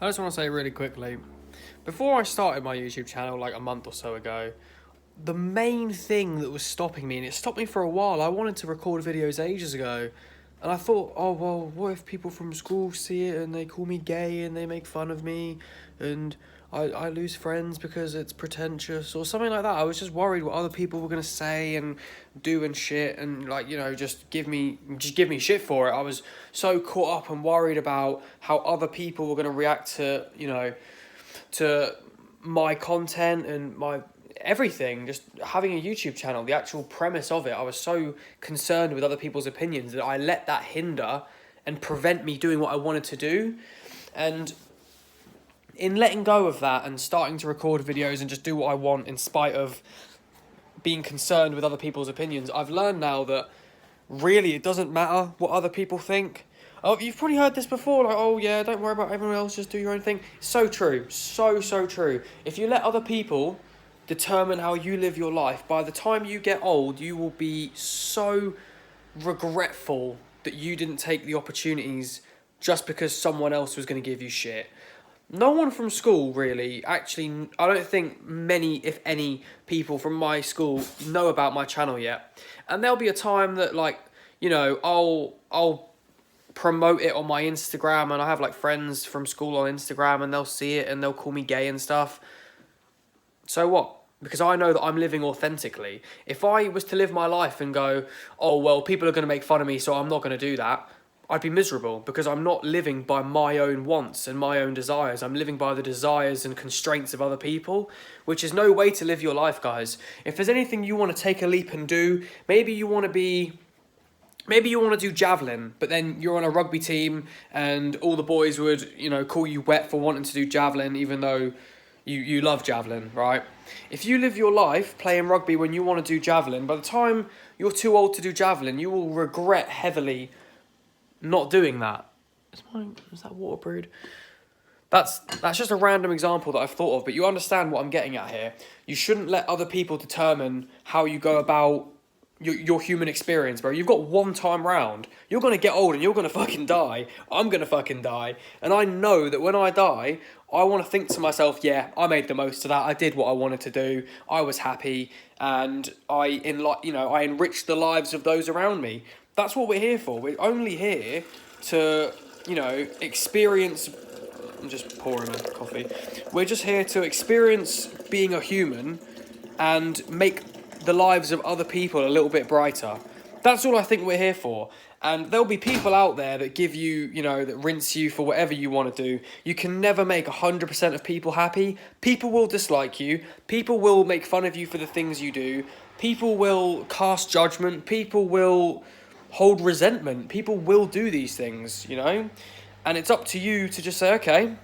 I just want to say really quickly, before I started my YouTube channel like a month or so ago, the main thing that was stopping me, and it stopped me for a while, I wanted to record videos ages ago. And I thought, oh, well, what if people from school see it and they call me gay and they make fun of me and I lose friends because it's pretentious or something like that. I was just worried what other people were going to say and do and shit and, like, you know, just give me shit for it. I was so caught up and worried about how other people were going to react to, you know, to my content and my everything, just having a YouTube channel, the actual premise of it. I was so concerned with other people's opinions that I let that hinder and prevent me doing what I wanted to do. And in letting go of that and starting to record videos and just do what I want in spite of being concerned with other people's opinions, I've learned now that really it doesn't matter what other people think. Oh, you've probably heard this before, like, oh yeah, don't worry about everyone else, just do your own thing. So true, so true. If you let other people determine how you live your life, by the time you get old, you will be so regretful that you didn't take the opportunities just because someone else was going to give you shit. No one from school really, actually, I don't think many, if any, people from my school know about my channel yet. And there'll be a time that, like, you know, I'll promote it on my Instagram, and I have like friends from school on Instagram and they'll see it and they'll call me gay and stuff. So what? Because I know that I'm living authentically. If I was to live my life and go, oh, well, people are going to make fun of me, so I'm not going to do that, I'd be miserable because I'm not living by my own wants and my own desires. I'm living by the desires and constraints of other people, which is no way to live your life, guys. If there's anything you want to take a leap and do, maybe you want to do javelin, but then you're on a rugby team and all the boys would, you know, call you wet for wanting to do javelin, even though you love javelin, right? If you live your life playing rugby when you want to do javelin, by the time you're too old to do javelin, you will regret heavily not doing that. Is that water brewed? That's just a random example that I've thought of, but you understand what I'm getting at here. You shouldn't let other people determine how you go about your human experience, bro. You've got one time round. You're going to get old and you're going to fucking die. I'm going to fucking die. And I know that when I die, I want to think to myself, yeah, I made the most of that. I did what I wanted to do. I was happy. And I enriched the lives of those around me. That's what we're here for. We're only here to, you know, experience... I'm just pouring a coffee. We're just here to experience being a human and make the lives of other people a little bit brighter. That's all I think we're here for. And there'll be people out there that give you, you know, that rinse you for whatever you want to do. You can never make 100% of people happy. People will dislike you. People will make fun of you for the things you do. People will cast judgment. People will hold resentment. People will do these things, you know? And it's up to you to just say, okay,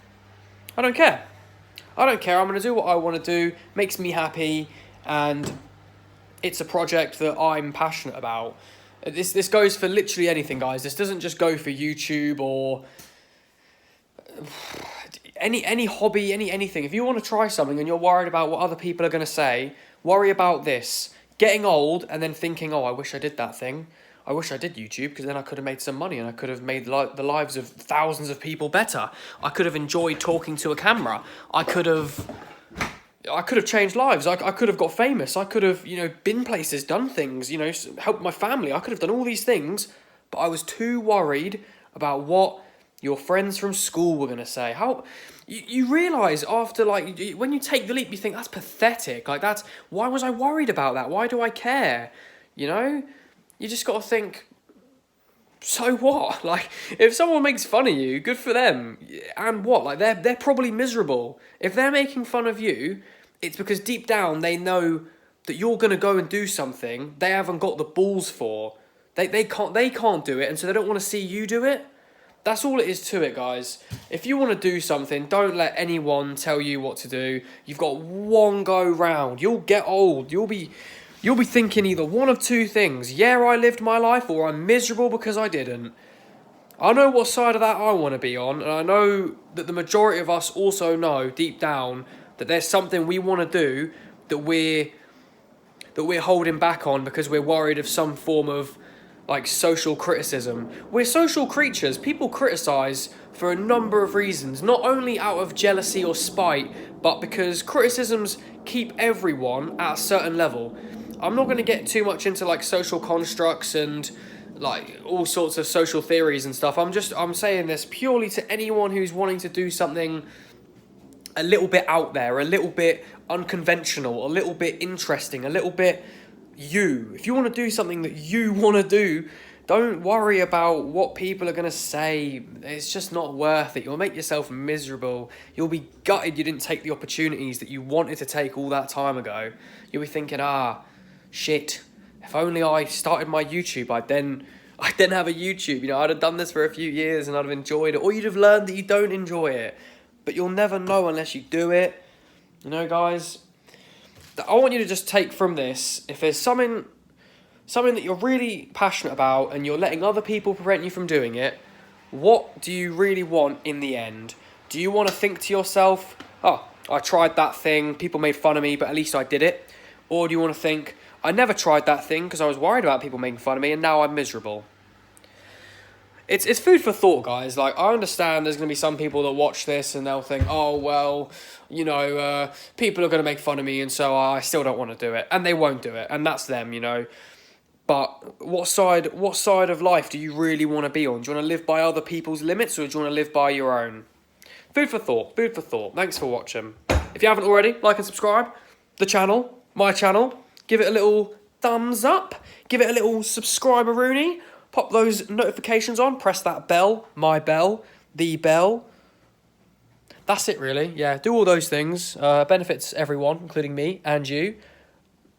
I don't care. I don't care. I'm going to do what I want to do. Makes me happy. And it's a project that I'm passionate about. This goes for literally anything, guys. This doesn't just go for YouTube or any hobby, anything. If you want to try something and you're worried about what other people are going to say, worry about this. Getting old and then thinking, oh, I wish I did that thing. I wish I did YouTube because then I could have made some money and I could have made the lives of thousands of people better. I could have enjoyed talking to a camera. I could have changed lives. I could have got famous. I could have, you know, been places, done things, you know, helped my family. I could have done all these things, but I was too worried about what your friends from school were going to say. How you realise after, like, when you take the leap, you think, that's pathetic. Like, why was I worried about that? Why do I care? You know? You just got to think, so what? Like, if someone makes fun of you, good for them. And what? Like, they're probably miserable. If they're making fun of you, it's because deep down they know that you're going to go and do something they haven't got the balls for. They can't do it, and so they don't want to see you do it. That's all it is to it, guys. If you want to do something, don't let anyone tell you what to do. You've got one go round. You'll get old. You'll be thinking either one of two things. Yeah, I lived my life, or I'm miserable because I didn't. I know what side of that I want to be on, and I know that the majority of us also know deep down that there's something we want to do that we're holding back on because we're worried of some form of like social criticism. We're social creatures. People criticize for a number of reasons, not only out of jealousy or spite, but because criticisms keep everyone at a certain level. I'm not going to get too much into like social constructs and like all sorts of social theories and stuff. I'm saying this purely to anyone who's wanting to do something a little bit out there, a little bit unconventional, a little bit interesting, a little bit you. If you want to do something that you want to do, don't worry about what people are going to say. It's just not worth it. You'll make yourself miserable. You'll be gutted you didn't take the opportunities that you wanted to take all that time ago. You'll be thinking, shit, if only I started my YouTube, I'd then have a YouTube. You know, I'd have done this for a few years and I'd have enjoyed it. Or you'd have learned that you don't enjoy it. But you'll never know unless you do it. You know, guys, I want you to just take from this, if there's something that you're really passionate about and you're letting other people prevent you from doing it, what do you really want in the end? Do you want to think to yourself, oh, I tried that thing, people made fun of me, but at least I did it? Or do you want to think, I never tried that thing because I was worried about people making fun of me and now I'm miserable? It's food for thought, guys. Like, I understand there's going to be some people that watch this and they'll think, oh, well, you know, people are going to make fun of me and so I still don't want to do it. And they won't do it. And that's them, you know. But what side of life do you really want to be on? Do you want to live by other people's limits or do you want to live by your own? Food for thought. Food for thought. Thanks for watching. If you haven't already, like and subscribe. The channel, my channel. Give it a little thumbs up. Give it a little subscriber-rooney. Pop those notifications on, press that bell, my bell, the bell. That's it really, yeah, do all those things. Benefits everyone, including me and you.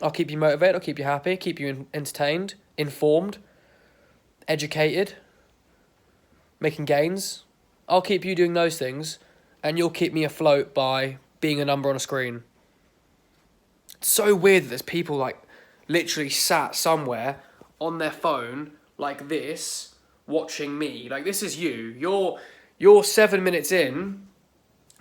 I'll keep you motivated, I'll keep you happy, keep you entertained, informed, educated, making gains. I'll keep you doing those things and you'll keep me afloat by being a number on a screen. It's so weird that there's people like literally sat somewhere on their phone like this, watching me. Like, this is you. You're 7 minutes in,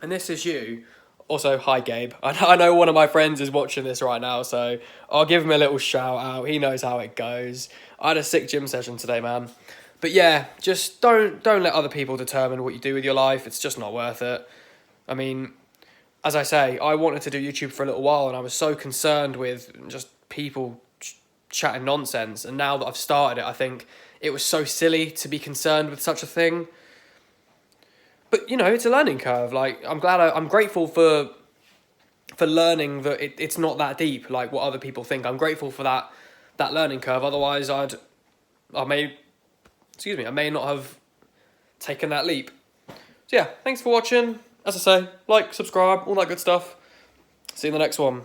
and this is you. Also, hi, Gabe. I know one of my friends is watching this right now, so I'll give him a little shout out. He knows how it goes. I had a sick gym session today, man. But yeah, just don't let other people determine what you do with your life. It's just not worth it. I mean, as I say, I wanted to do YouTube for a little while, and I was so concerned with just people chatting nonsense, and now that I've started it, I think it was so silly to be concerned with such a thing. But you know, it's a learning curve. Like, I'm grateful for learning that it's not that deep like what other people think. I'm grateful for that learning curve. Otherwise, I may not have taken that leap. So yeah, thanks for watching. As I say, like, subscribe, all that good stuff. See you in the next one.